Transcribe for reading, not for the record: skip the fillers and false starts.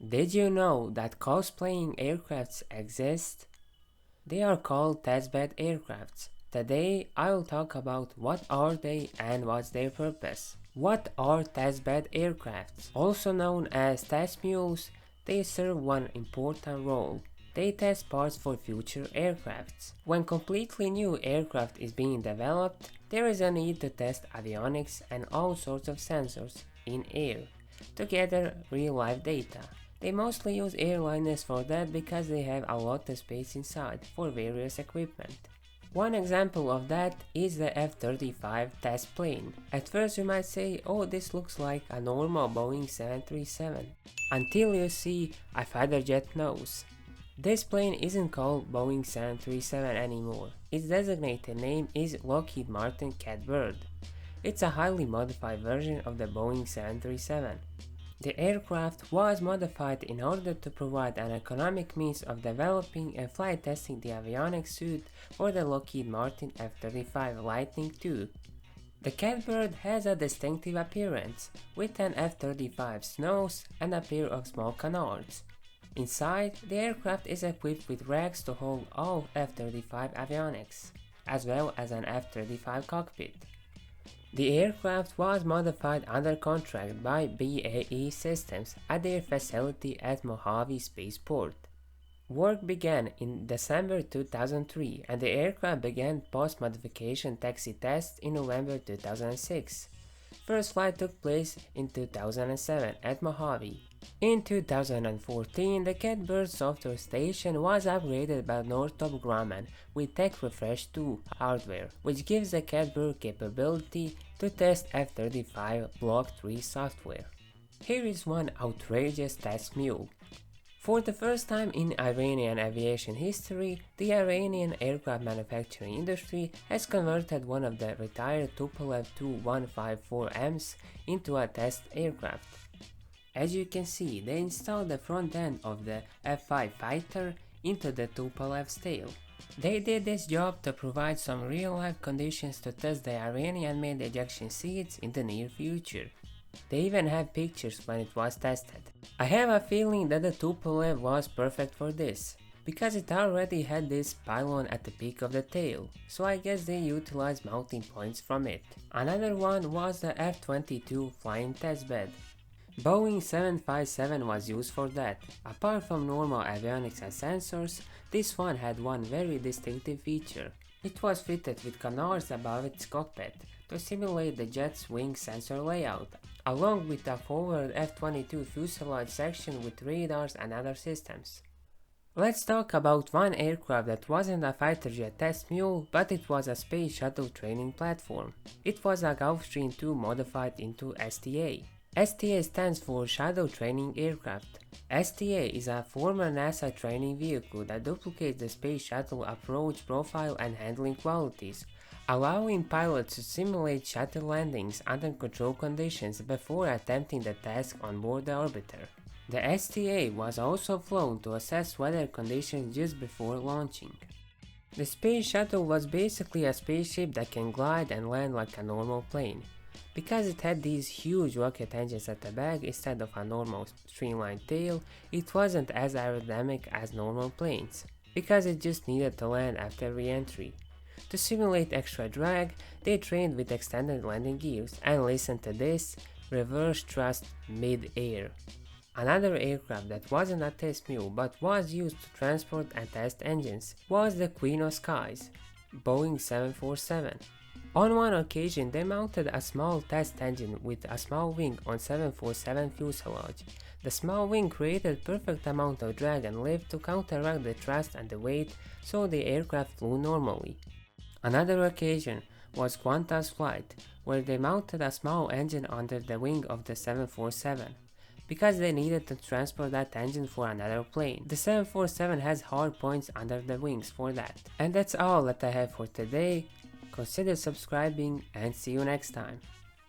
Did you know that cosplaying aircrafts exist? They are called testbed aircrafts. Today I will talk about what are they and what's their purpose. What are testbed aircrafts? Also known as test mules, they serve one important role. They test parts for future aircrafts. When completely new aircraft is being developed, there is a need to test avionics and all sorts of sensors in air to gather real-life data. They mostly use airliners for that because they have a lot of space inside for various equipment. One example of that is the F-35 test plane. At first you might say, oh, this looks like a normal Boeing 737, until you see a fighter jet nose. This plane isn't called Boeing 737 anymore. Its designated name is Lockheed Martin Catbird. It's a highly modified version of the Boeing 737. The aircraft was modified in order to provide an economic means of developing and flight testing the avionics suite for the Lockheed Martin F-35 Lightning II. The Catbird has a distinctive appearance, with an F-35's nose and a pair of small canards. Inside, the aircraft is equipped with racks to hold all F-35 avionics, as well as an F-35 cockpit. The aircraft was modified under contract by BAE Systems at their facility at Mojave Spaceport. Work began in December 2003 and the aircraft began post-modification taxi tests in November 2006. First flight took place in 2007 at Mojave. In 2014, the Catbird software station was upgraded by Northrop Grumman with Tech Refresh 2 hardware, which gives the Catbird capability to test F-35 Block 3 software. Here is one outrageous test mule. For the first time in Iranian aviation history, the Iranian aircraft manufacturing industry has converted one of the retired Tupolev Tu-154Ms into a test aircraft. As you can see, they installed the front end of the F-5 fighter into the Tupolev's tail. They did this job to provide some real-life conditions to test the Iranian-made ejection seats in the near future. They even have pictures when it was tested. I have a feeling that the Tupolev was perfect for this, because it already had this pylon at the peak of the tail, so I guess they utilized mounting points from it. Another one was the F-22 flying testbed. Boeing 757 was used for that. Apart from normal avionics and sensors, this one had one very distinctive feature. It was fitted with canards above its cockpit to simulate the jet's wing sensor layout, along with a forward F-22 fuselage section with radars and other systems. Let's talk about one aircraft that wasn't a fighter jet test mule, but it was a space shuttle training platform. It was a Gulfstream II modified into STA. STA stands for Shadow Training Aircraft. STA is a former NASA training vehicle that duplicates the space shuttle approach profile and handling qualities, allowing pilots to simulate shuttle landings under controlled conditions before attempting the task on board the orbiter. The STA was also flown to assess weather conditions just before launching. The space shuttle was basically a spaceship that can glide and land like a normal plane. Because it had these huge rocket engines at the back instead of a normal streamlined tail, it wasn't as aerodynamic as normal planes, because it just needed to land after re-entry. To simulate extra drag, they trained with extended landing gears, and listen to this, reverse thrust mid-air. Another aircraft that wasn't a test mule but was used to transport and test engines was the Queen of Skies, Boeing 747. On one occasion, they mounted a small test engine with a small wing on 747 fuselage. The small wing created perfect amount of drag and lift to counteract the thrust and the weight, so the aircraft flew normally. Another occasion was Qantas flight, where they mounted a small engine under the wing of the 747, because they needed to transport that engine for another plane. The 747 has hard points under the wings for that. And that's all that I have for today. Consider subscribing and see you next time.